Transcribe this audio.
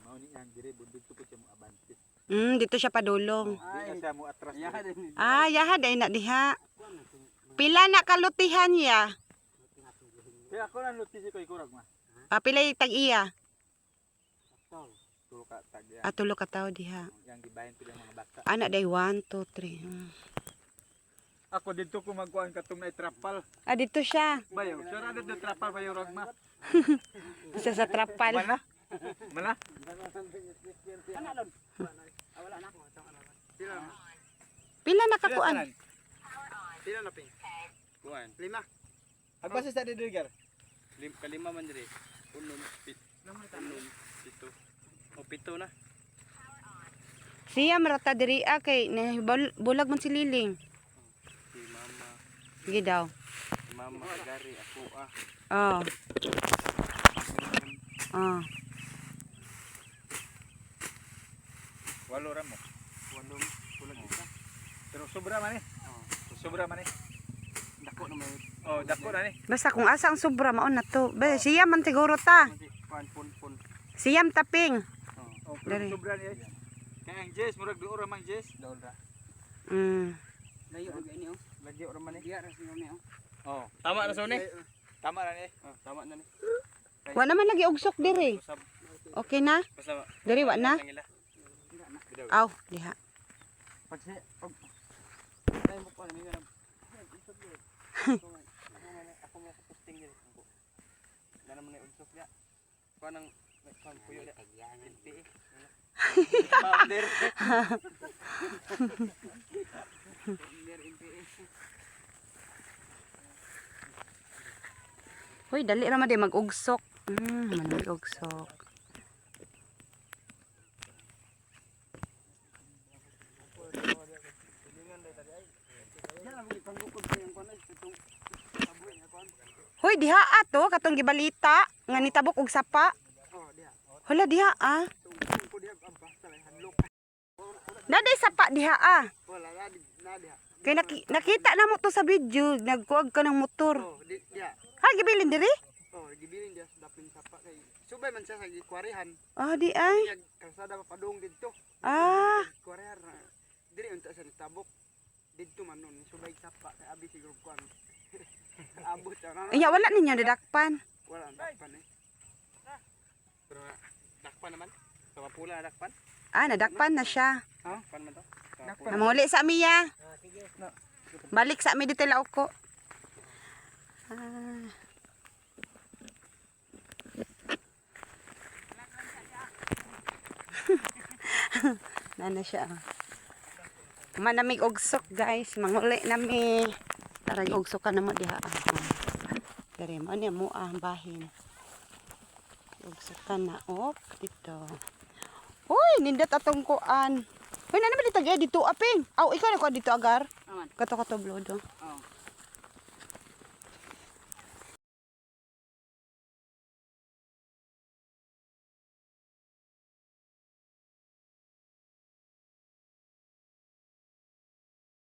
Mao ni ang dire bundog to siya mo abante. Dito siya padulong. Di na siya mo atras. Yaha day na diha. Pila na kalutihan ya? Kaya ako na notice ko ikurag ma. Pila tag iya? Tulo ka tagya. Tulo ka tao diha. Yang gibayan pila mga bata. Ana day 1, 2, 3. Ako dito ko magkuan katong na trapal. Dito siya. Bayo, sura dito trapal bayo ragma. Isa sa trapal. Mana? Mana? Pila na kakuan? Pila na ping? Kuan. 5. Agbasa sa didigar. Kalima man dire. Unom, pito. O pito na. Siya marata diri kay bulag man si Liling. Si mama. Sige daw. Si mama agari ako Oh. Oh. Walo ra mo. Walong kulang isa. Pero sobra man eh. Sobra man eh. Dako na may. Oh, dako na ni. Basta kung asa ang sobra maon na to. Siya man siguro ta. Kuan pun. Siyam taping. Oh, Dari. pero sobra ni. Kaya ang Jess, murag duo ra mang Jess. Daon ra. Layo og ini oh. Lagyo ra man ni. Diya ra sino ni oh. Oh. Tama na so ni. Tama ra ni. Tama na ni. Wa naman lagi ugsok diri. Okay na? Basta Diri wa na? Aw, diha. pag ay mo pa ni nga. Ako mo posting din. Dana man ni ugsok ya. Kuan ang kuan puyo ya. LPE. Powder. Hoy, dali ra man di mag-ugsok. Mag-ugsok. Hoy, diha ato katong gibalita nga nitabok og sapa. Hala diha Naday sapa diha Wala na diha. Kay nakita na mo to sa video, nagkuag ka ng motor. Diha. Ha, gibilin diri? Gibilin dia sa dapin sapa kay. Subay man siya sa gikwarihan. Di ay. Kalsada papadung didto. Kwarihan na. Diri unta sa tabok. Didto man nun subay sapa kay abi siguro kuan. Abot na. Iya, wala ninyo dadakpan. Wala dakpan eh. Pero dakpan naman. Sa mapula dakpan. Nadakpan na siya. Dakpan man to. Namuli sa miya. Balik sa mi dito lauko. Nana siya. Manamig ugsok guys, manguli nami. Tarang ugsok ka namo diha. Dari mo ni mo bahin. Ugsok ka na dito. Hoy, nindot atong kuan. Hoy, na naman dito dito aping. Aw, ikaw na ko dito agar. Kato blodo.